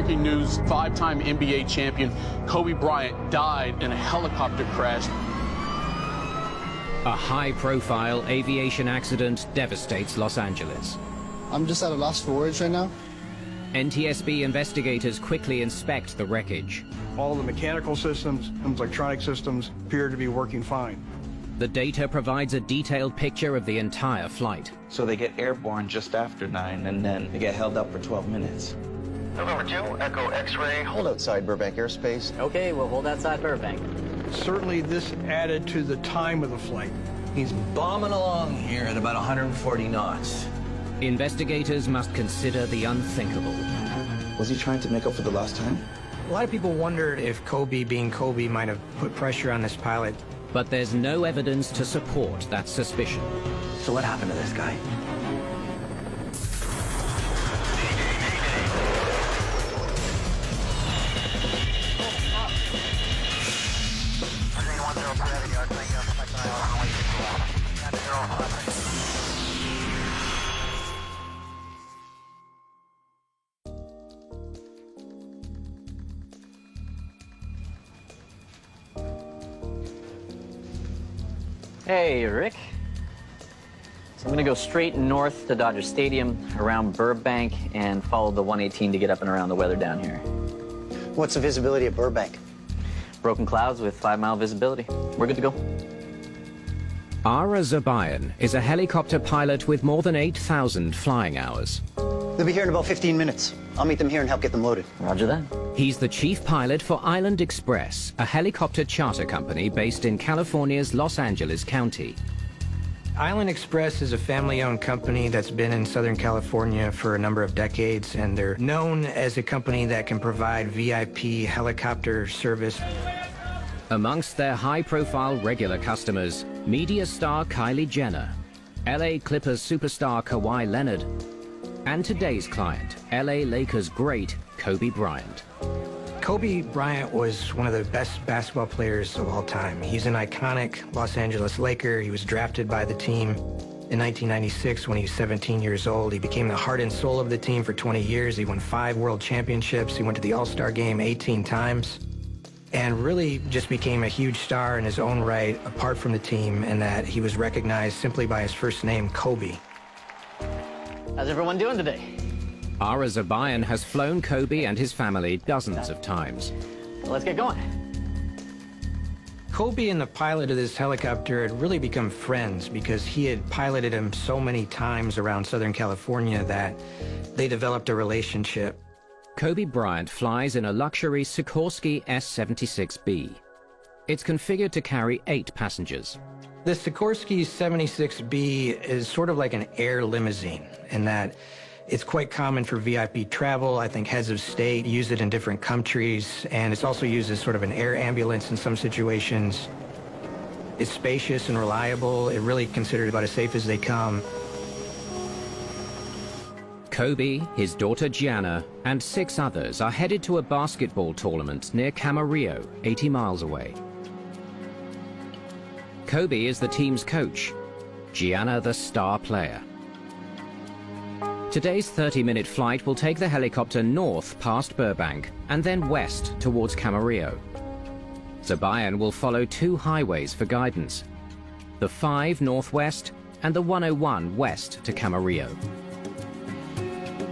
breaking news, five-time NBA champion Kobe Bryant died in a helicopter crash. A high-profile aviation accident devastates Los Angeles. I'm just at a loss for words right now. NTSB investigators quickly inspect the wreckage. All the mechanical systems, electronic systems appear to be working fine. The data provides a detailed picture of the entire flight. So they get airborne just after 9, and then they get held up for 12 minutes. November 2, Echo X-ray. Hold outside Burbank airspace. Okay, we'll hold outside Burbank. Certainly this added to the time of the flight. He's bombing along here at about 140 knots. Investigators must consider the unthinkable. Was he trying to make up for the lost time? A lot of people wondered if Kobe, being Kobe, might have put pressure on this pilot. But there's no evidence to support that suspicion. So what happened to this guy? Hey, Rick. So I'm gonna go straight north to Dodger Stadium, around Burbank, and follow the 118 to get up and around the weather down here. What's the visibility at Burbank? Broken clouds with 5-mile visibility. We're good to go. Ara Jobayan is a helicopter pilot with more than 8,000 flying hours. They'll be here in about 15 minutes. I'll meet them here and help get them loaded. Roger that. He's the chief pilot for Island Express, a helicopter charter company based in California's Los Angeles County. Island Express is a family-owned company that's been in Southern California for a number of decades, and they're known as a company that can provide VIP helicopter service. Amongst their high-profile regular customers, media star Kylie Jenner, LA Clippers superstar Kawhi Leonard, and today's client, LA Lakers great Kobe Bryant. Kobe Bryant was one of the best basketball players of all time. He's an iconic Los Angeles Laker. He was drafted by the team in 1996 when he was 17 years old. He became the heart and soul of the team for 20 years. He won 5 world championships. He went to the All-Star game 18 times and really just became a huge star in his own right, apart from the team, and that he was recognized simply by his first name, Kobe. How's everyone doing today? Ara Jobayan has flown Kobe and his family dozens of times. Well, let's get going. Kobe and the pilot of this helicopter had really become friends because he had piloted him so many times around Southern California that they developed a relationship. Kobe Bryant flies in a luxury Sikorsky S-76B. It's configured to carry 8 passengers. The Sikorsky S-76B is sort of like an air limousine in that it's quite common for VIP travel. I think heads of state use it in different countries, and it's also used as sort of an air ambulance in some situations. It's spacious and reliable. It's really considered about as safe as they come. Kobe, his daughter Gianna, and 6 others are headed to a basketball tournament near Camarillo, 80 miles away. Kobe is the team's coach, Gianna the star player. Today's 30-minute flight will take the helicopter north past Burbank and then west towards Camarillo. Jobayan will follow 2 highways for guidance, the 5 northwest and the 101 west to Camarillo.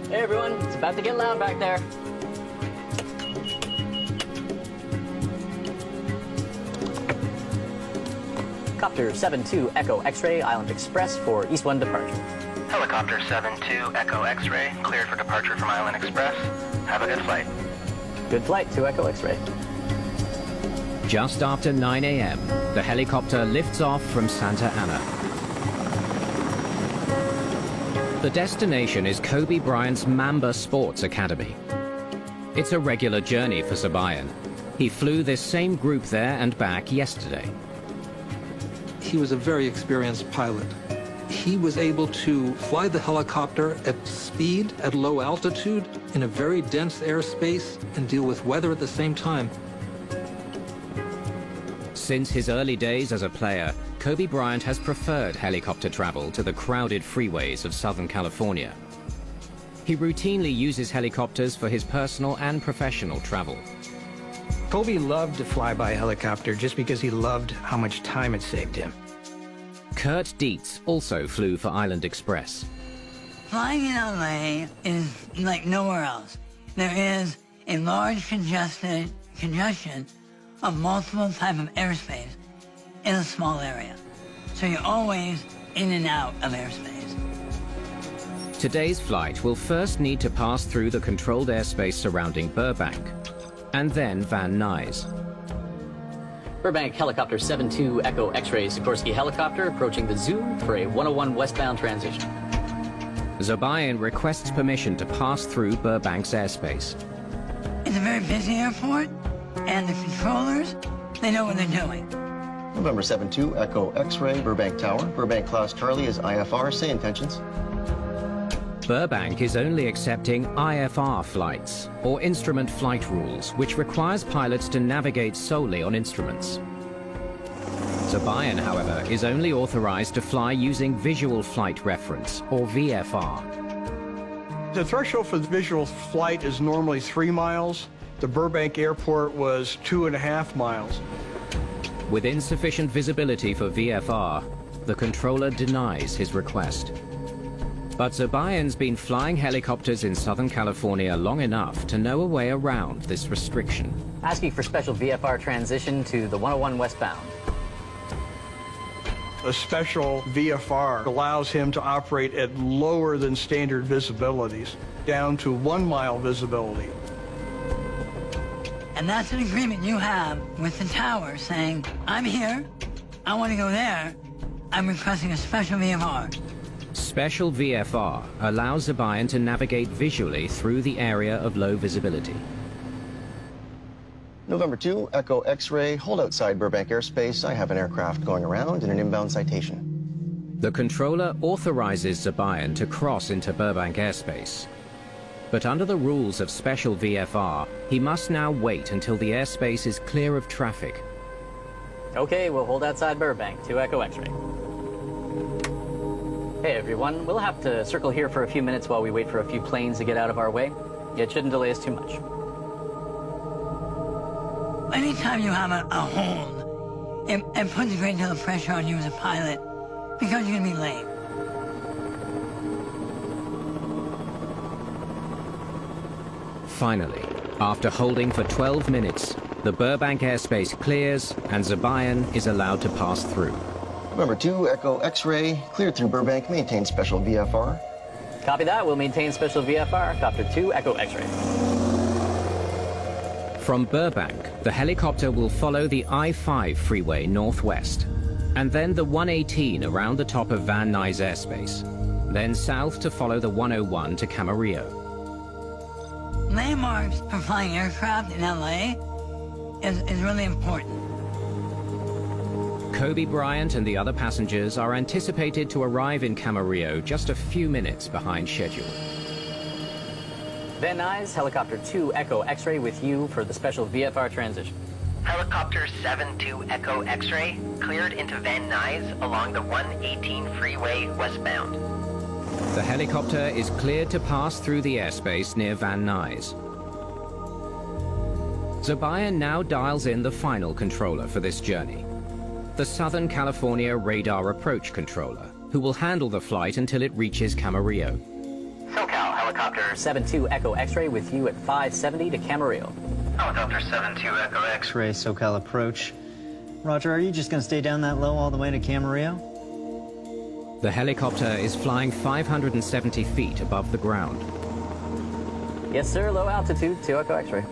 Hey everyone, it's about to get loud back there. Copter 72 Echo X-ray, Island Express for East 1 departure. Helicopter 72 Echo X-ray, cleared for departure from Island Express. Have a good flight. Good flight to Echo X-ray. Just after 9 a.m., the helicopter lifts off from Santa Ana. The destination is Kobe Bryant's Mamba Sports Academy. It's a regular journey for Jobayan. He flew this same group there and back yesterday. He was a very experienced pilot. He was able to fly the helicopter at speed, at low altitude, in a very dense airspace, and deal with weather at the same time. Since his early days as a player, Kobe Bryant has preferred helicopter travel to the crowded freeways of Southern California. He routinely uses helicopters for his personal and professional travel. Kobe loved to fly by helicopter just because he loved how much time it saved him. Kurt Dietz also flew for Island Express. Flying in LA is like nowhere else. There is a large congestion of multiple types of airspace in a small area. So you're always in and out of airspace. Today's flight will first need to pass through the controlled airspace surrounding Burbank, and then Van Nuys. Burbank Helicopter 72 Echo X-ray Sikorsky helicopter approaching the zoo for a 101 westbound transition. Jobayan requests permission to pass through Burbank's airspace. It's a very busy airport, and the controllers, they know what they're doing. November 72 Echo X-ray Burbank Tower. Burbank Class Charlie is IFR. Say intentions. Burbank is only accepting IFR flights, or instrument flight rules, which requires pilots to navigate solely on instruments. Jobayan, however, is only authorized to fly using visual flight reference, or VFR. The threshold for the visual flight is normally 3 miles. The Burbank Airport was 2.5 miles. With insufficient visibility for VFR, the controller denies his request. But Jobayan's been flying helicopters in Southern California long enough to know a way around this restriction. Asking for special VFR transition to the 101 westbound. A special VFR allows him to operate at lower than standard visibilities, down to 1 mile visibility. And that's an agreement you have with the tower saying, I'm here, I want to go there, I'm requesting a special VFR. Special VFR allows Jobayan to navigate visually through the area of low visibility. November 2 Echo X-ray. Hold outside Burbank airspace. I have an aircraft going around and an inbound citation. The controller authorizes Jobayan to cross into Burbank airspace. But under the rules of special VFR, he must now wait until the airspace is clear of traffic. Okay, we'll hold outside Burbank, 2 Echo X-ray. Hey everyone, we'll have to circle here for a few minutes while we wait for a few planes to get out of our way. It shouldn't delay us too much. Anytime you have a hold, it puts a great deal of pressure on you as a pilot because you're going to be late. Finally, after holding for 12 minutes, the Burbank airspace clears and Jobayan is allowed to pass through. November 2 Echo X-ray. Cleared through Burbank. Maintain special VFR. Copy that. We'll maintain special VFR. Copter 2 Echo X-ray. From Burbank, the helicopter will follow the I-5 freeway northwest, and then the 118 around the top of Van Nuys airspace, then south to follow the 101 to Camarillo. Landmarks for flying aircraft in LA is really important. Kobe Bryant and the other passengers are anticipated to arrive in Camarillo just a few minutes behind schedule. Van Nuys, Helicopter 2 Echo X-ray with you for the special VFR transition. Helicopter 72 Echo X-ray cleared into Van Nuys along the 118 freeway westbound. The helicopter is cleared to pass through the airspace near Van Nuys. Jobayan now dials in the final controller for this journey, the Southern California Radar Approach Controller, who will handle the flight until it reaches Camarillo. SoCal Helicopter 72 Echo X-ray with you at 570 to Camarillo. Helicopter 72 Echo X-ray SoCal approach. Roger, are you just going to stay down that low all the way to Camarillo? The helicopter is flying 570 feet above the ground. Yes, sir. Low altitude, 2 Echo X-ray.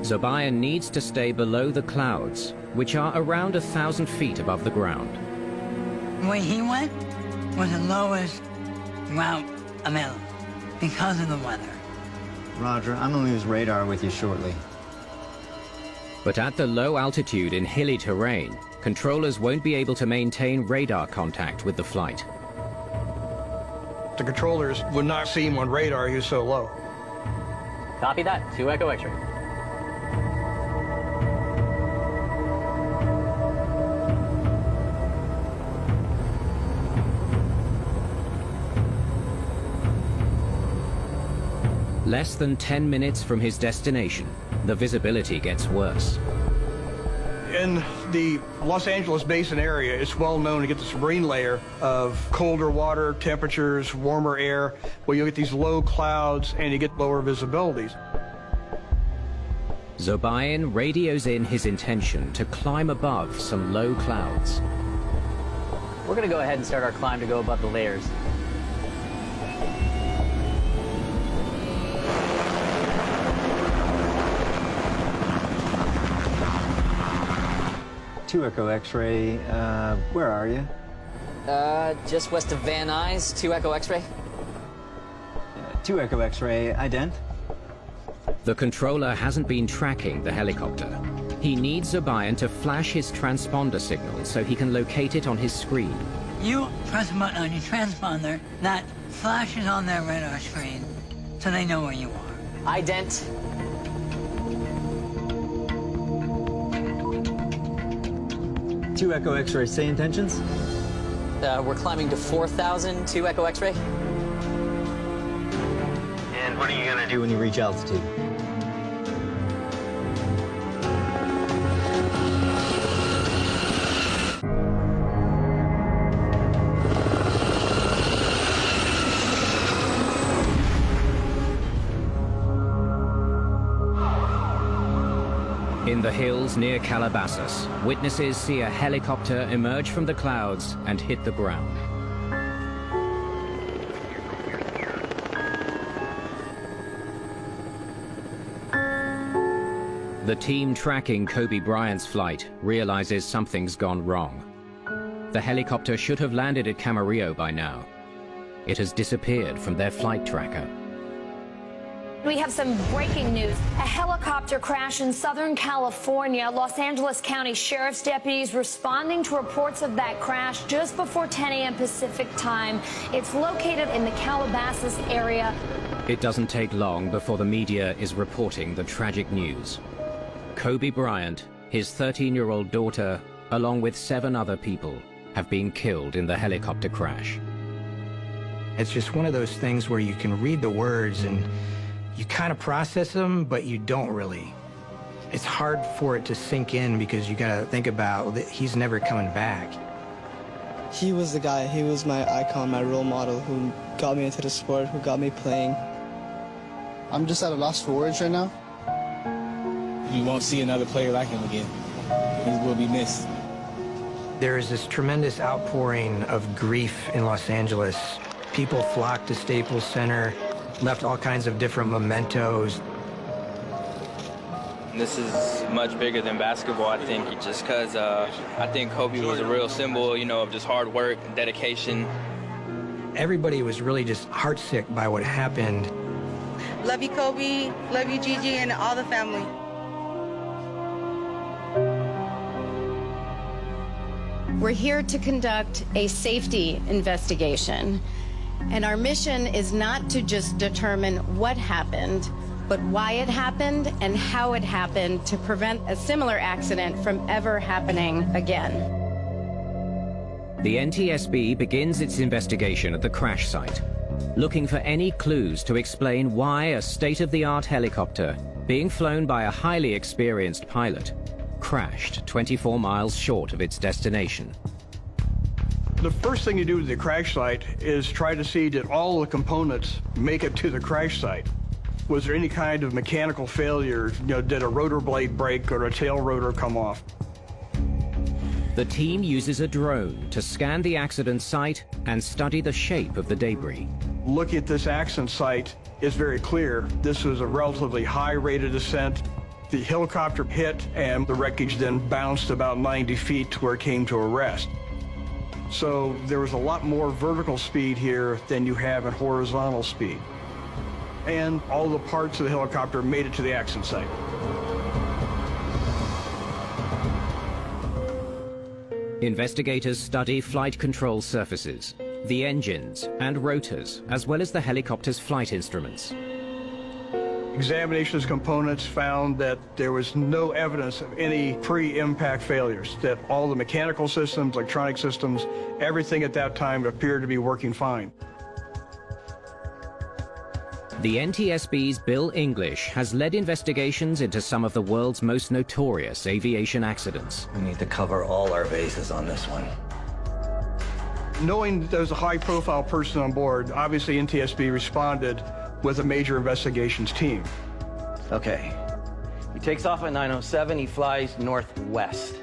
Jobayan needs to stay below the clouds, which are around 1,000 feet above the ground. The way he went was the lowest route available because of the weather. Roger, I'm going to lose radar with you shortly. But at the low altitude in hilly terrain, controllers won't be able to maintain radar contact with the flight. The controllers would not see him on radar, he was so low. Copy that, 2 Echo X-ray. Less than 10 minutes from his destination, the visibility gets worse. In the Los Angeles basin area, it's well known to get this marine layer of colder water, temperatures, warmer air, where you get these low clouds and you get lower visibilities. Jobayan radios in his intention to climb above some low clouds. We're going to go ahead and start our climb to go above the layers. Two Echo X-ray, where are you? Just west of Van Nuys, 2 Echo X-ray. 2 Echo X-ray, ident. The controller hasn't been tracking the helicopter. He needs Jobayan to flash his transponder signal so he can locate it on his screen. You press a button on your transponder that flashes on their radar screen so they know where you are. Ident. Two Echo X-ray, say intentions? We're climbing to 4,000, 2 Echo X-ray. And what are you gonna do when you reach altitude? In the hills near Calavasas, witnesses see a helicopter emerge from the clouds and hit the ground. The team tracking Kobe Bryant's flight realizes something's gone wrong. The helicopter should have landed at Camarillo by now. It has disappeared from their flight tracker. We have some breaking news. A helicopter crash in Southern California. Los Angeles County Sheriff's deputies responding to reports of that crash just before 10 a.m. Pacific time. It's located in the Calavasas area. It doesn't take long before the media is reporting the tragic news. Kobe Bryant, his 13-year-old daughter, along with 7 other people, have been killed in the helicopter crash. It's just one of those things where you can read the words and you kind of process them, but you don't really. It's hard for it to sink in because you gotta think about that he's never coming back. He was the guy, he was my icon, my role model who got me into the sport, who got me playing. I'm just at a loss for words right now. You won't see another player like him again. He will be missed. There is this tremendous outpouring of grief in Los Angeles. People flocked to Staples Center, left all kinds of different mementos. This is much bigger than basketball, I think, just because I think Kobe was a real symbol, you know, of just hard work and dedication. Everybody was really just heartsick by what happened. Love you, Kobe. Love you, Gigi, and all the family. We're here to conduct a safety investigation. And our mission is not to just determine what happened, but why it happened and how it happened to prevent a similar accident from ever happening again. The NTSB begins its investigation at the crash site, looking for any clues to explain why a state-of-the-art helicopter, being flown by a highly experienced pilot, crashed 24 miles short of its destination. The first thing you do at the crash site is try to see, did all the components make it to the crash site? Was there any kind of mechanical failure? You know, did a rotor blade break or a tail rotor come off? The team uses a drone to scan the accident site and study the shape of the debris. Looking at this accident site is very clear. This was a relatively high rate of descent. The helicopter hit and the wreckage then bounced about 90 feet to where it came to a rest. So there was a lot more vertical speed here than you have in horizontal speed. And all the parts of the helicopter made it to the accident site. Investigators study flight control surfaces, the engines and rotors, as well as the helicopter's flight instruments. Examination of components found that there was no evidence of any pre-impact failures, that all the mechanical systems, electronic systems, everything at that time appeared to be working fine. The NTSB's Bill English has led investigations into some of the world's most notorious aviation accidents. We need to cover all our bases on this one. Knowing there was a high-profile person on board, obviously NTSB responded with a major investigations team. Okay. He takes off at 9:07. He flies northwest.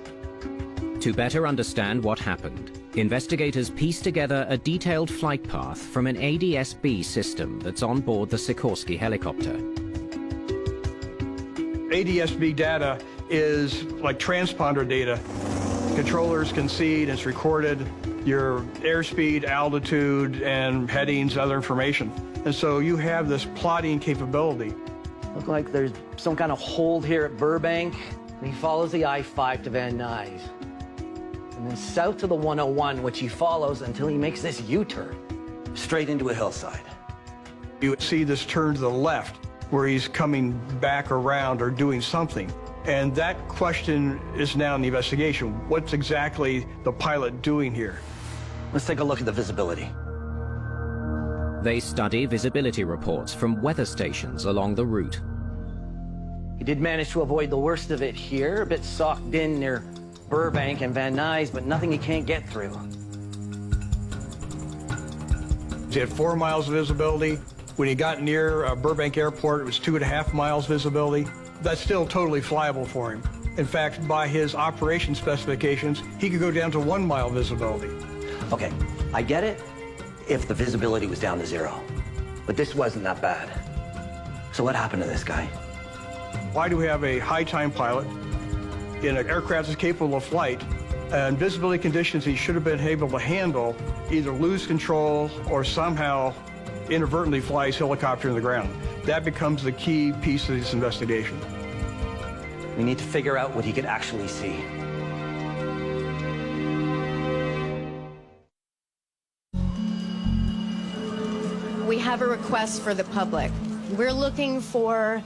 To better understand what happened, investigators pieced together a detailed flight path from an ADS-B system that's on board the Sikorsky helicopter. ADS-B data is like transponder data. Controllers can see it, it's recorded, your airspeed, altitude, and headings, other information. And so you have this plotting capability. Look like there's some kind of hold here at Burbank, and he follows the I-5 to Van Nuys. And then south to the 101, which he follows until he makes this U-turn, straight into a hillside. You see this turn to the left, where he's coming back around or doing something. And that question is now in the investigation. What's exactly the pilot doing here? Let's take a look at the visibility. They study visibility reports from weather stations along the route. He did manage to avoid the worst of it here, a bit socked in near Burbank and Van Nuys, but nothing he can't get through. He had 4 miles of visibility. When he got near Burbank Airport, it was 2.5 miles visibility. That's still totally flyable for him. In fact, by his operation specifications, he could go down to 1 mile visibility. Okay, I get it if the visibility was down to 0, but this wasn't that bad. So what happened to this guy? Why do we have a high-time pilot in an aircraft that's capable of flight, and visibility conditions he should have been able to handle, either lose control or somehow inadvertently fly his helicopter in the ground? That becomes the key piece of this investigation. We need to figure out what he could actually see. We have a request for the public. We're looking for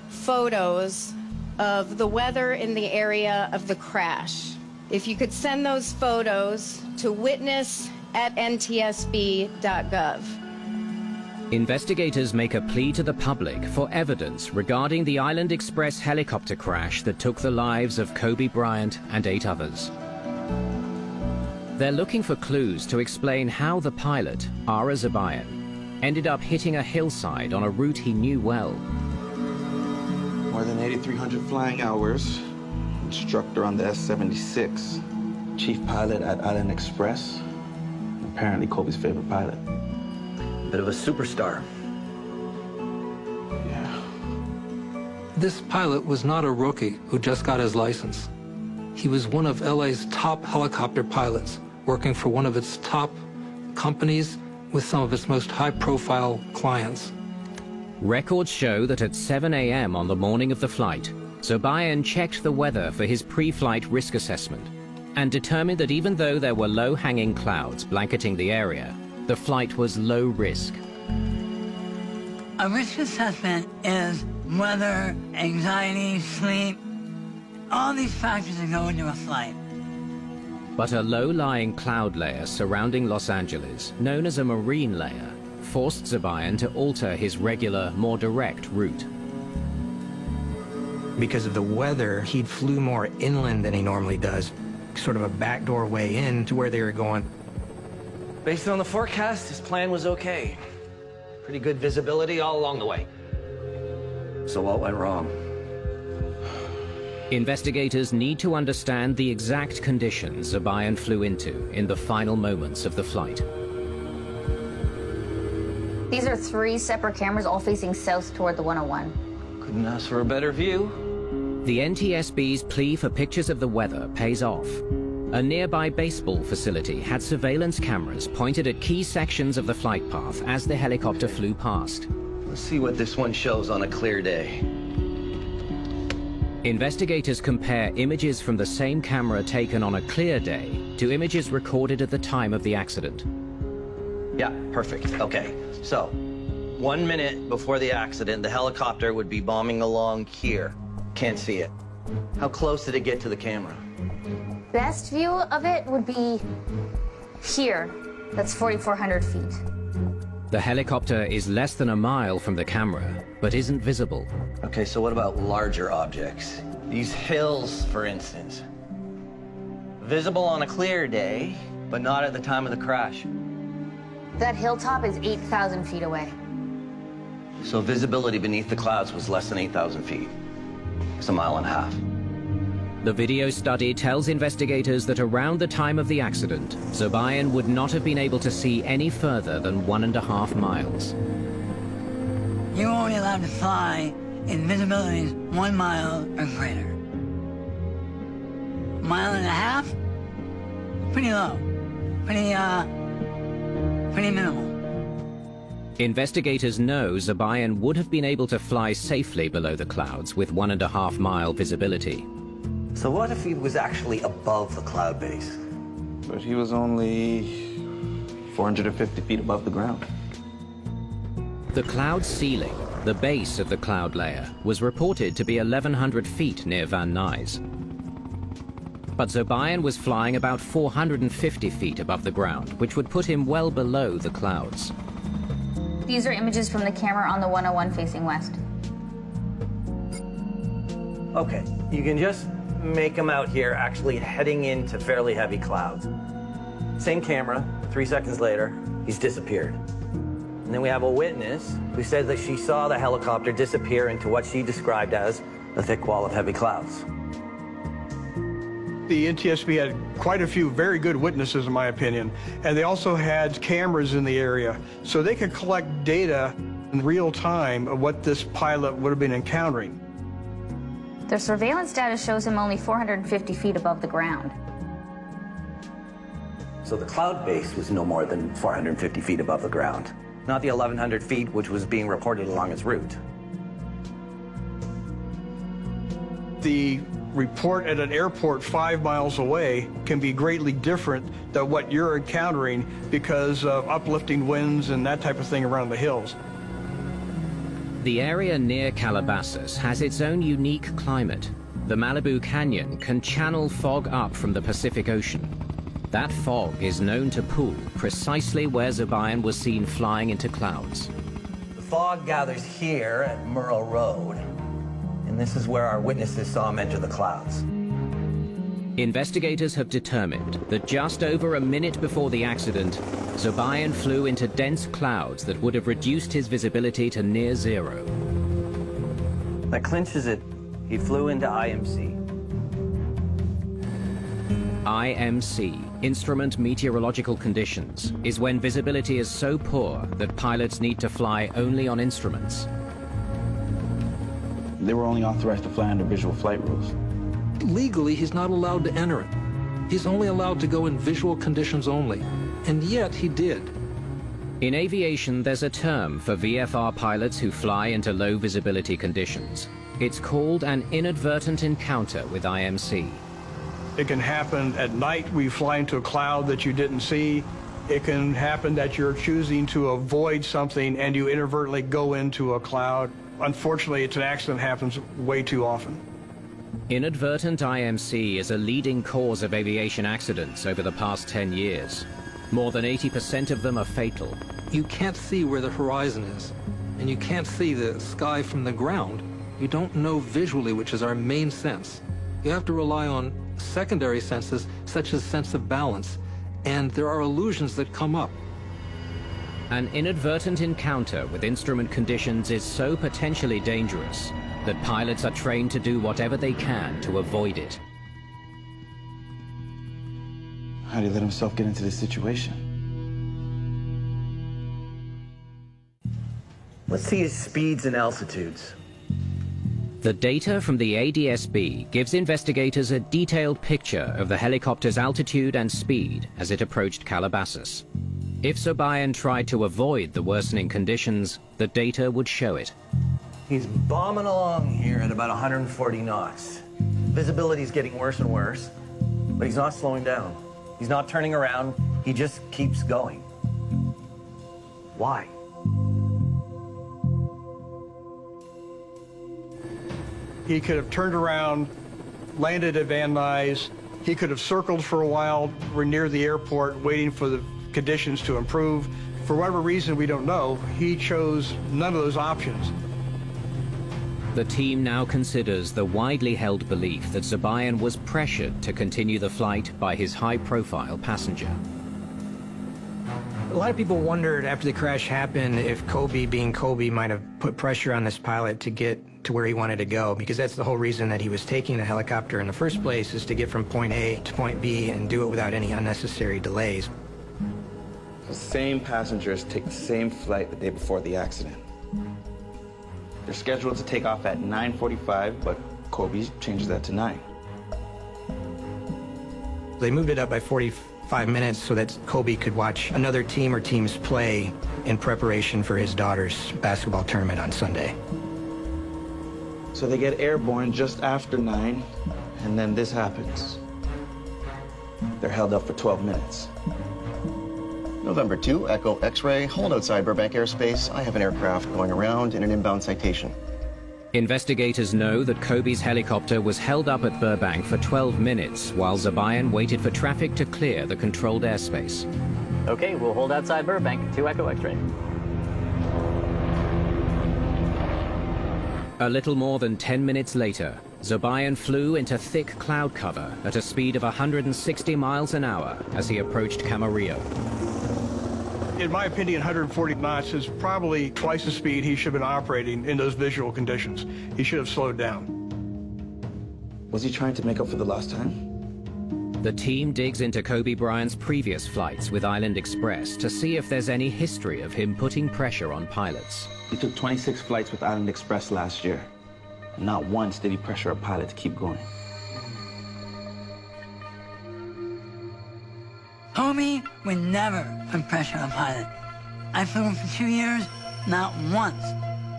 photos of the weather in the area of the crash. If you could send those photos to witness@ntsb.gov. Investigators make a plea to the public for evidence regarding the Island Express helicopter crash that took the lives of Kobe Bryant and 8 others. They're looking for clues to explain how the pilot, Ara Jobayan, ended up hitting a hillside on a route he knew well. More than 8,300 flying hours. Instructor on the S-76. Chief pilot at Island Express. Apparently Kobe's favorite pilot. Bit of a superstar. Yeah. This pilot was not a rookie who just got his license. He was one of LA's top helicopter pilots, working for one of its top companies with some of its most high-profile clients. Records show that at 7 a.m. on the morning of the flight, Jobayan checked the weather for his pre-flight risk assessment and determined that even though there were low-hanging clouds blanketing the area, the flight was low risk. A risk assessment is weather, anxiety, sleep, all these factors that go into a flight. But a low-lying cloud layer surrounding Los Angeles, known as a marine layer, forced Jobayan to alter his regular, more direct route. Because of the weather, he flew more inland than he normally does, sort of a backdoor way in to where they were going. Based on the forecast, his plan was okay. Pretty good visibility all along the way. So what went wrong? Investigators need to understand the exact conditions Jobayan flew into in the final moments of the flight. These are 3 separate cameras all facing south toward the 101. Couldn't ask for a better view. The NTSB's plea for pictures of the weather pays off. A nearby baseball facility had surveillance cameras pointed at key sections of the flight path as the helicopter flew past. Let's see what this one shows on a clear day. Investigators compare images from the same camera taken on a clear day to images recorded at the time of the accident. Yeah, perfect. Okay, so 1 minute before the accident, the helicopter would be bombing along here. Can't see it. How close did it get to the camera? Best view of it would be here. That's 4,400 feet. The helicopter is less than a mile from the camera, but isn't visible. Okay, so what about larger objects? These hills, for instance. Visible on a clear day, but not at the time of the crash. That hilltop is 8,000 feet away. So visibility beneath the clouds was less than 8,000 feet. It's a mile and a half. The video study tells investigators that around the time of the accident, Jobayan would not have been able to see any further than 1.5 miles. You're only allowed to fly in visibilities 1 mile or greater. 1.5 miles? Pretty low. Pretty minimal. Investigators know Jobayan would have been able to fly safely below the clouds with 1.5 mile visibility. So what if he was actually above the cloud base? But he was only 450 feet above the ground. The cloud ceiling, the base of the cloud layer, was reported to be 1,100 feet near Van Nuys. But Jobayan was flying about 450 feet above the ground, which would put him well below the clouds. These are images from the camera on the 101 facing west. Okay, you can just make him out here actually heading into fairly heavy clouds. Same camera, 3 seconds later, he's disappeared. And then we have a witness who said that she saw the helicopter disappear into what she described as a thick wall of heavy clouds. The NTSB had quite a few very good witnesses, in my opinion, and they also had cameras in the area, so they could collect data in real time of what this pilot would have been encountering. Their surveillance data shows him only 450 feet above the ground. So the cloud base was no more than 450 feet above the ground, not the 1,100 feet which was being reported along his route. The report at an airport 5 miles away can be greatly different than what you're encountering because of uplifting winds and that type of thing around the hills. The area near Calavasas has its own unique climate. The Malibu Canyon can channel fog up from the Pacific Ocean. That fog is known to pool precisely where Jobayan was seen flying into clouds. The fog gathers here at Murrow Road, and this is where our witnesses saw him enter the clouds. Investigators have determined that just over a minute before the accident, Jobayan flew into dense clouds that would have reduced his visibility to near zero. That clinches it. He flew into IMC. IMC, Instrument Meteorological Conditions, is when visibility is so poor that pilots need to fly only on instruments. They were only authorized to fly under visual flight rules. Legally, he's not allowed to enter it. He's only allowed to go in visual conditions only. And yet he did. In aviation, there's a term for VFR pilots who fly into low visibility conditions. It's called an inadvertent encounter with IMC. It can happen at night where you fly into a cloud that you didn't see. It can happen that you're choosing to avoid something and you inadvertently go into a cloud. Unfortunately, it's an accident that happens way too often. Inadvertent IMC is a leading cause of aviation accidents over the past 10 years. More than 80% of them are fatal. You can't see where the horizon is, and you can't see the sky from the ground. You don't know visually, which is our main sense. You have to rely on secondary senses, such as sense of balance, and there are illusions that come up. An inadvertent encounter with instrument conditions is so potentially dangerous that pilots are trained to do whatever they can to avoid it. How did he let himself get into this situation? Let's see his speeds and altitudes. The data from the ADS-B gives investigators a detailed picture of the helicopter's altitude and speed as it approached Calabasas. If Jobayan tried to avoid the worsening conditions, the data would show it. He's bombing along here at about 140 knots. Visibility's getting worse and worse, but he's not slowing down. He's not turning around, he just keeps going. Why? He could have turned around, landed at Van Nuys. He could have circled for a while. We're near the airport waiting for the conditions to improve, For whatever reason we don't know, he chose none of those options. The team now considers the widely held belief that Jobayan was pressured to continue the flight by his high-profile passenger. A lot of people wondered after the crash happened if Kobe, being Kobe, might have put pressure on this pilot to get to where he wanted to go, because that's the whole reason that he was taking the helicopter in the first place, is to get from point A to point B and do it without any unnecessary delays. The same passengers take the same flight the day before the accident. They're scheduled to take off at 9:45, but Kobe changes that to 9. They moved it up by 45 minutes so that Kobe could watch another team or teams play in preparation for his daughter's basketball tournament on Sunday. So they get airborne just after 9, and then this happens. They're held up for 12 minutes. November 2, Echo X-ray, hold outside Burbank airspace. I have an aircraft going around in an inbound citation. Investigators know that Kobe's helicopter was held up at Burbank for 12 minutes while Jobayan waited for traffic to clear the controlled airspace. Okay, we'll hold outside Burbank, 2 Echo X-ray. A little more than 10 minutes later, Jobayan flew into thick cloud cover at a speed of 160 miles an hour as he approached Camarillo. In my opinion, 140 knots is probably twice the speed he should have been operating in those visual conditions. He should have slowed down. Was he trying to make up for the lost time? The team digs into Kobe Bryant's previous flights with Island Express to see if there's any history of him putting pressure on pilots. He took 26 flights with Island Express last year. Not once did he pressure a pilot to keep going. Kobe would never put pressure on a pilot. I flew him for 2 years. Not once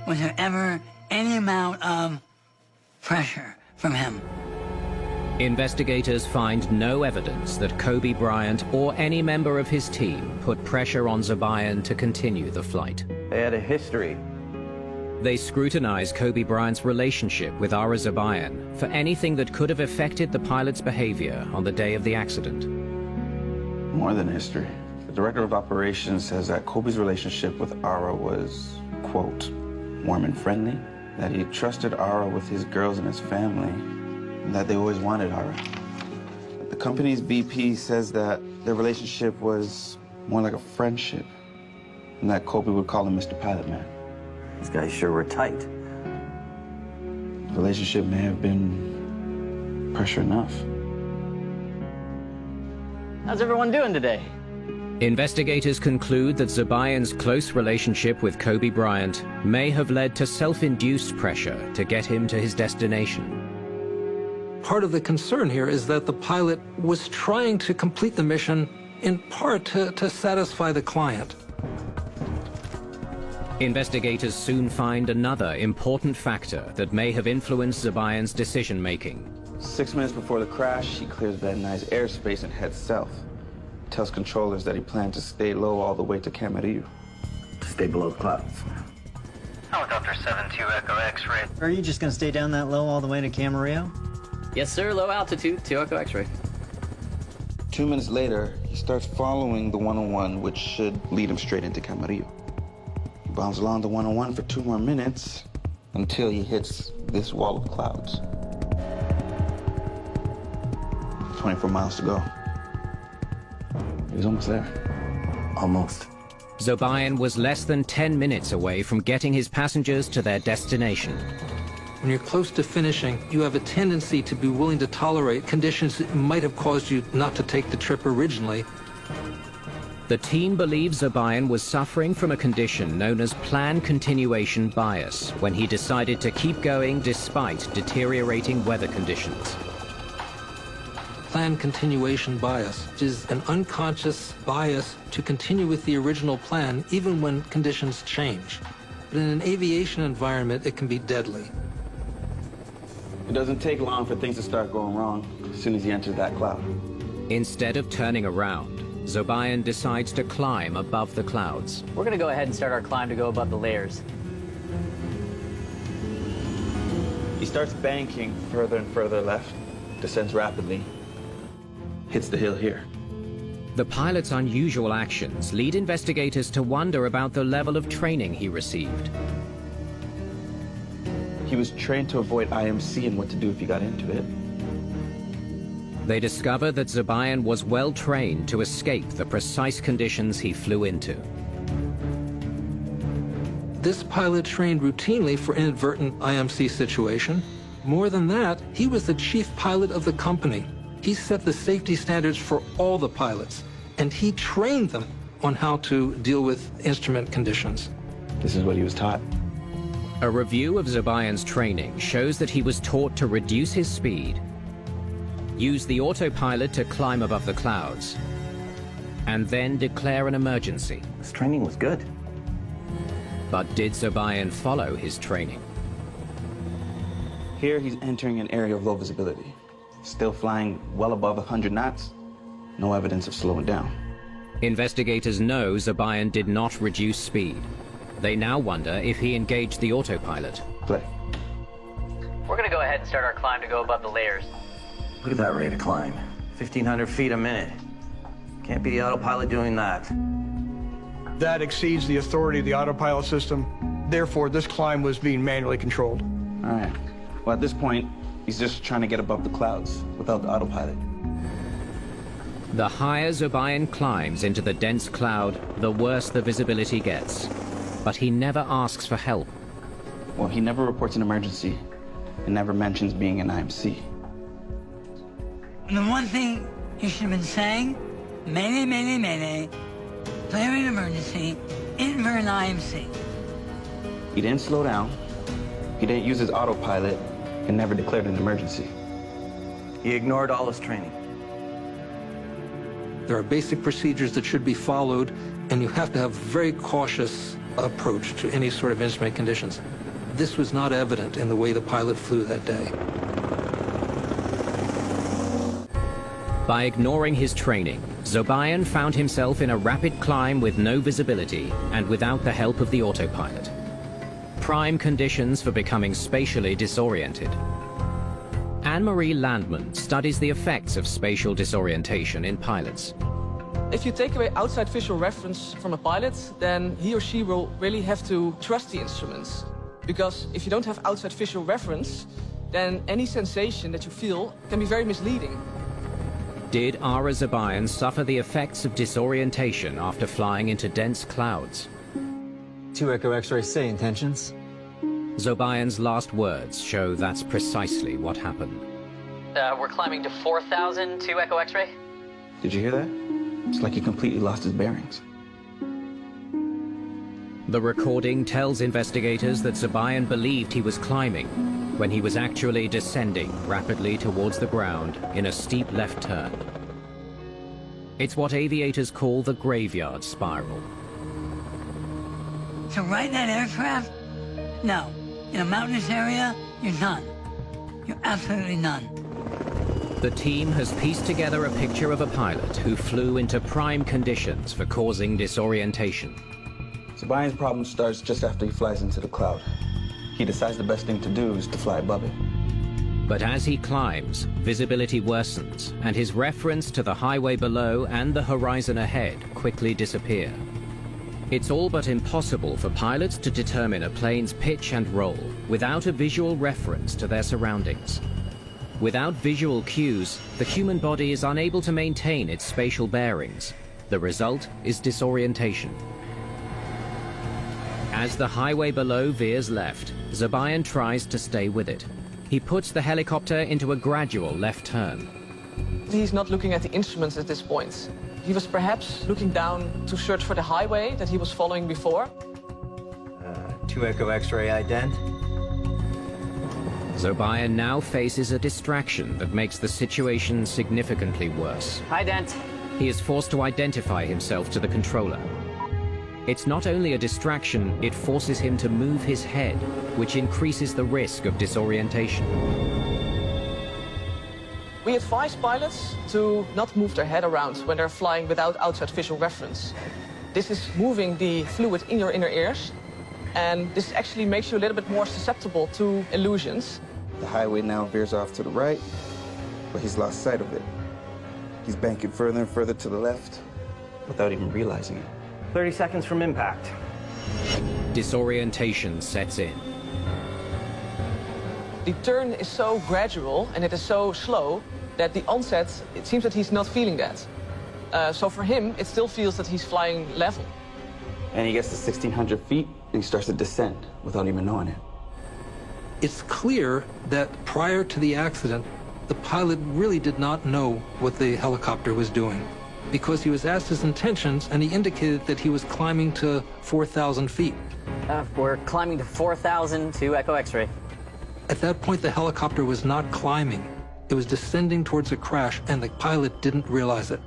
was there ever any amount of pressure from him. Investigators find no evidence that Kobe Bryant or any member of his team put pressure on Jobayan to continue the flight. They had a history. They scrutinize Kobe Bryant's relationship with Ara Jobayan for anything that could have affected the pilot's behavior on the day of the accident. More than history. The director of operations says that Kobe's relationship with Ara was, quote, warm and friendly, that he trusted Ara with his girls and his family, and that they always wanted Ara. The company's VP says that their relationship was more like a friendship, and that Kobe would call him Mr. Pilot Man. These guys sure were tight. The relationship may have been pressure enough. How's everyone doing today? Investigators conclude that Jobayan's close relationship with Kobe Bryant may have led to self-induced pressure to get him to his destination. Part of the concern here is that the pilot was trying to complete the mission in part to satisfy the client. Investigators soon find another important factor that may have influenced Jobayan's decision-making. 6 minutes before the crash, he clears Van Nuys airspace and heads south. Tells controllers that he planned to stay low all the way to Camarillo. To stay below the clouds. Helicopter 72 Echo X-ray. Are you just gonna stay down that low all the way to Camarillo? Yes, sir. Low altitude, 2 Echo X-ray. 2 minutes later, he starts following the 101, which should lead him straight into Camarillo. He bounds along the 101 for 2 more minutes until he hits this wall of clouds. 24 miles to go. He was almost there. Almost. Jobayan was less than 10 minutes away from getting his passengers to their destination. When you're close to finishing, you have a tendency to be willing to tolerate conditions that might have caused you not to take the trip originally. The team believes Jobayan was suffering from a condition known as plan continuation bias when he decided to keep going despite deteriorating weather conditions. Plan continuation bias is an unconscious bias to continue with the original plan even when conditions change. But in an aviation environment, it can be deadly. It doesn't take long for things to start going wrong as soon as he enters that cloud. Instead of turning around, Jobayan decides to climb above the clouds. We're going to go ahead and start our climb to go above the layers. He starts banking further and further left, descends rapidly, hits the hill here. The pilot's unusual actions lead investigators to wonder about the level of training he received. He was trained to avoid IMC and what to do if he got into it. They discover that Jobayan was well trained to escape the precise conditions he flew into. This pilot trained routinely for inadvertent IMC situation. More than that, he was the chief pilot of the company. He set the safety standards for all the pilots, and he trained them on how to deal with instrument conditions. This is what he was taught. A review of Jobayan's training shows that he was taught to reduce his speed, use the autopilot to climb above the clouds, and then declare an emergency. This training was good. But did Jobayan follow his training? Here he's entering an area of low visibility. Still flying well above 100 knots. No evidence of slowing down. Investigators know Jobayan did not reduce speed. They now wonder if he engaged the autopilot. Play. We're gonna go ahead and start our climb to go above the layers. Look at that rate of climb. 1,500 feet a minute. Can't be the autopilot doing that. That exceeds the authority of the autopilot system. Therefore, this climb was being manually controlled. All right. Well, at this point, he's just trying to get above the clouds without the autopilot. The higher Jobayan climbs into the dense cloud, the worse the visibility gets. But he never asks for help. Well, he never reports an emergency and never mentions being an IMC. The one thing you should have been saying, mayday, mayday, mayday, declaring an emergency, in for an IMC. He didn't slow down, he didn't use his autopilot, and never declared an emergency. He ignored all his training. There are basic procedures that should be followed, and you have to have a very cautious approach to any sort of instrument conditions. This was not evident in the way the pilot flew that day. By ignoring his training, Jobayan found himself in a rapid climb with no visibility and without the help of the autopilot. Prime conditions for becoming spatially disoriented. Anne-Marie Landman studies the effects of spatial disorientation in pilots. If you take away outside visual reference from a pilot, then he or she will really have to trust the instruments. Because if you don't have outside visual reference, then any sensation that you feel can be very misleading. Did Ara Jobayan suffer the effects of disorientation after flying into dense clouds? 2 Echo X-ray, say intentions. Jobayan's last words show that's precisely what happened. We're climbing to 4,000, 2 Echo X-ray. Did you hear that? It's like he completely lost his bearings. The recording tells investigators that Jobayan believed he was climbing when he was actually descending rapidly towards the ground in a steep left turn. It's what aviators call the graveyard spiral. To ride that aircraft? No. In a mountainous area, you're none. You're absolutely none. The team has pieced together a picture of a pilot who flew into prime conditions for causing disorientation. Jobayan's problem starts just after he flies into the cloud. He decides the best thing to do is to fly above it. But as he climbs, visibility worsens, and his reference to the highway below and the horizon ahead quickly disappear. It's all but impossible for pilots to determine a plane's pitch and roll without a visual reference to their surroundings. Without visual cues, the human body is unable to maintain its spatial bearings. The result is disorientation. As the highway below veers left, Jobayan tries to stay with it. He puts the helicopter into a gradual left turn. He's not looking at the instruments at this point. He was perhaps looking down to search for the highway that he was following before. 2 Echo X-ray ident. Jobayan now faces a distraction that makes the situation significantly worse. Hi, Dent. He is forced to identify himself to the controller. It's not only a distraction, it forces him to move his head, which increases the risk of disorientation. We advise pilots to not move their head around when they're flying without outside visual reference. This is moving the fluid in your inner ears, and this actually makes you a little bit more susceptible to illusions. The highway now veers off to the right, but he's lost sight of it. He's banking further and further to the left without even realizing it. 30 seconds from impact. Disorientation sets in. The turn is so gradual and it is so slow that the onset, it seems that he's not feeling that. So for him, it still feels that he's flying level. And he gets to 1,600 feet and he starts to descend without even knowing it. It's clear that prior to the accident, the pilot really did not know what the helicopter was doing, because he was asked his intentions and he indicated that he was climbing to 4,000 feet. We're climbing to 4,000 to Echo X-ray. At that point, the helicopter was not climbing. It was descending towards a crash, and the pilot didn't realize it.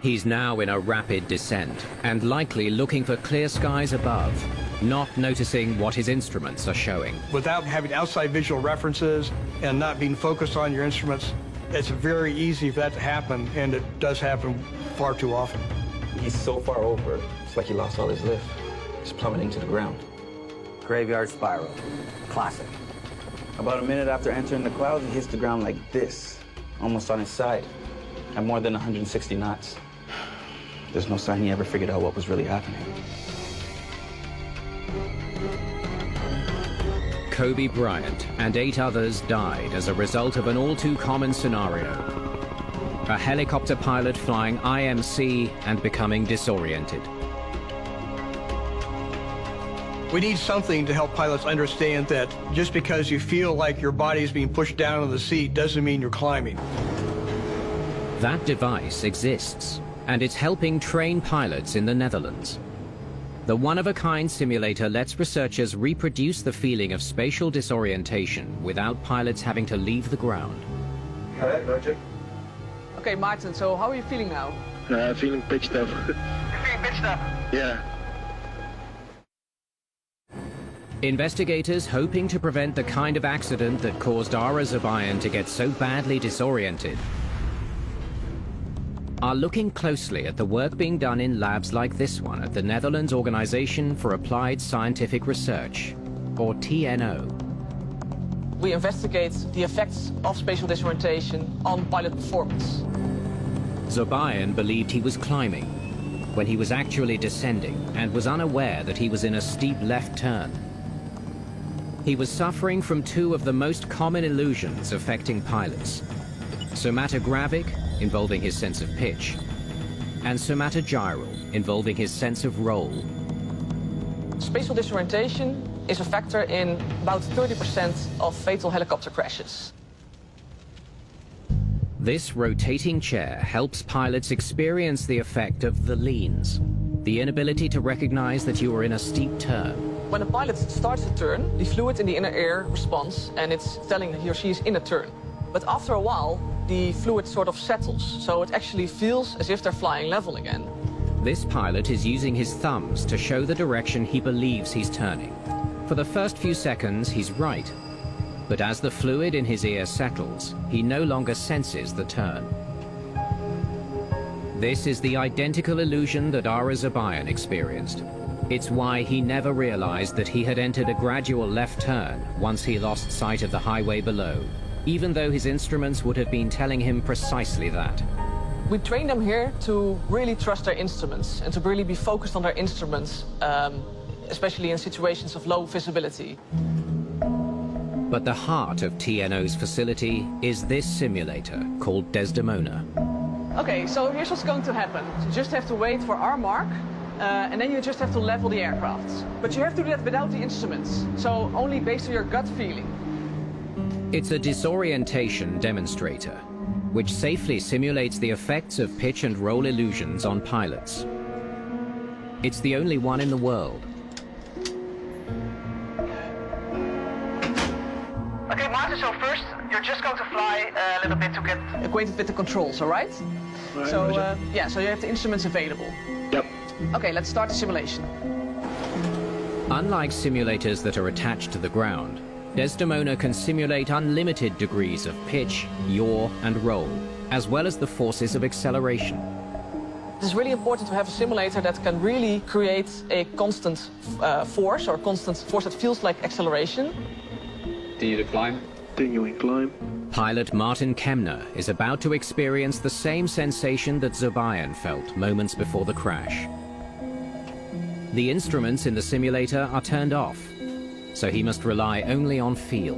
He's now in a rapid descent, and likely looking for clear skies above, not noticing what his instruments are showing. Without having outside visual references and not being focused on your instruments, it's very easy for that to happen, and it does happen far too often. He's so far over, it's like he lost all his lift. He's plummeting to the ground. Graveyard spiral. Classic. About a minute after entering the clouds, he hits the ground like this, almost on his side, at more than 160 knots. There's no sign he ever figured out what was really happening. Kobe Bryant and 8 others died as a result of an all-too-common scenario. A helicopter pilot flying IMC and becoming disoriented. We need something to help pilots understand that just because you feel like your body is being pushed down in the seat doesn't mean you're climbing. That device exists, and it's helping train pilots in the Netherlands. The one-of-a-kind simulator lets researchers reproduce the feeling of spatial disorientation without pilots having to leave the ground. All right, Roger. Okay, Martin, so how are you feeling now? Feeling pitched up. You're feeling pitched up? Yeah. Investigators, hoping to prevent the kind of accident that caused Ara Jobayan to get so badly disoriented, are looking closely at the work being done in labs like this one at the Netherlands Organization for Applied Scientific Research, or TNO. We investigate the effects of spatial disorientation on pilot performance. Jobayan believed he was climbing when he was actually descending and was unaware that he was in a steep left turn. He was suffering from 2 of the most common illusions affecting pilots: somatogravic, involving his sense of pitch, and somatogyral, involving his sense of roll. Spatial disorientation is a factor in about 30% of fatal helicopter crashes. This rotating chair helps pilots experience the effect of the leans, the inability to recognize that you are in a steep turn. When a pilot starts to turn, the fluid in the inner ear responds, and it's telling he or she is in a turn. But after a while, the fluid sort of settles, so it actually feels as if they're flying level again. This pilot is using his thumbs to show the direction he believes he's turning. For the first few seconds, he's right. But as the fluid in his ear settles, he no longer senses the turn. This is the identical illusion that Ara Jobayan experienced. It's why he never realized that he had entered a gradual left turn once he lost sight of the highway below, even though his instruments would have been telling him precisely that. We train them here to really trust their instruments and to really be focused on their instruments, especially in situations of low visibility. But the heart of TNO's facility is this simulator called Desdemona. Okay, so here's what's going to happen. You just have to wait for our mark, and then you just have to level the aircraft. But you have to do that without the instruments, so only based on your gut feeling. It's a disorientation demonstrator, which safely simulates the effects of pitch and roll illusions on pilots. It's the only one in the world. Okay, Martin, so first you're just going to fly a little bit to get acquainted with the controls, all right? Right, so, Roger. yeah, so you have the instruments available. Yep. Okay, let's start the simulation. Unlike simulators that are attached to the ground, Desdemona can simulate unlimited degrees of pitch, yaw, and roll, as well as the forces of acceleration. It's really important to have a simulator that can really create a constant force, or constant force that feels like acceleration. Continue to climb. Continuing climb. Pilot Martin Kemner is about to experience the same sensation that Jobayan felt moments before the crash. The instruments in the simulator are turned off, so he must rely only on feel.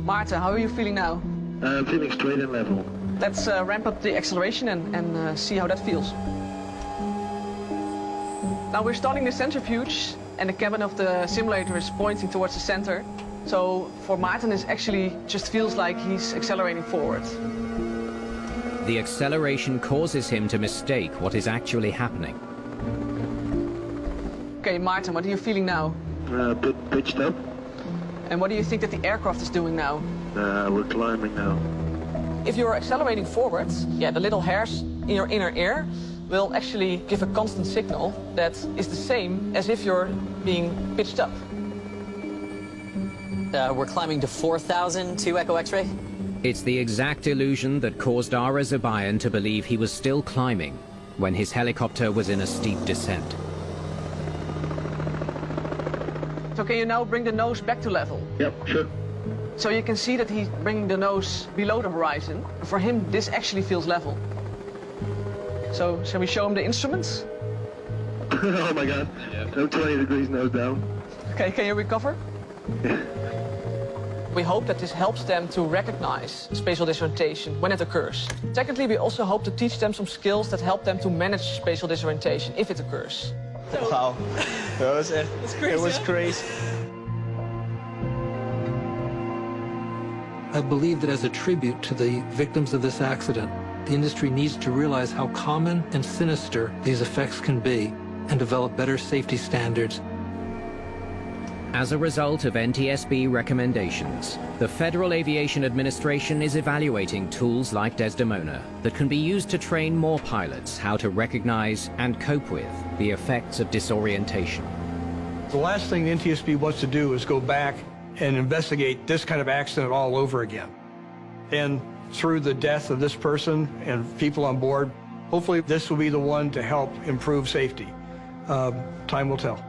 Martin, how are you feeling now? I'm feeling straight and level. Let's ramp up the acceleration and see how that feels. Now we're starting the centrifuge, and the cabin of the simulator is pointing towards the center. So for Martin, it actually just feels like he's accelerating forward. The acceleration causes him to mistake what is actually happening. Okay, Martin, what are you feeling now? A bit pitched up. And what do you think that the aircraft is doing now? We're climbing now. If you're accelerating forwards, the little hairs in your inner ear will actually give a constant signal that is the same as if you're being pitched up. We're climbing to 4,000 to Echo X-ray. It's the exact illusion that caused Ara Jobayan to believe he was still climbing when his helicopter was in a steep descent. So can you now bring the nose back to level? Yep, sure. So you can see that he's bringing the nose below the horizon. For him, this actually feels level. So shall we show him the instruments? Oh my God. I'm 20 degrees nose down. Okay, can you recover? We hope that this helps them to recognize spatial disorientation when it occurs. Secondly, we also hope to teach them some skills that help them to manage spatial disorientation if it occurs. Wow, that was it. Crazy, it was crazy. I believe that as a tribute to the victims of this accident, the industry needs to realize how common and sinister these effects can be and develop better safety standards. As a result of NTSB recommendations, the Federal Aviation Administration is evaluating tools like Desdemona that can be used to train more pilots how to recognize and cope with the effects of disorientation. The last thing the NTSB wants to do is go back and investigate this kind of accident all over again. And through the death of this person and people on board, hopefully this will be the one to help improve safety. Time will tell.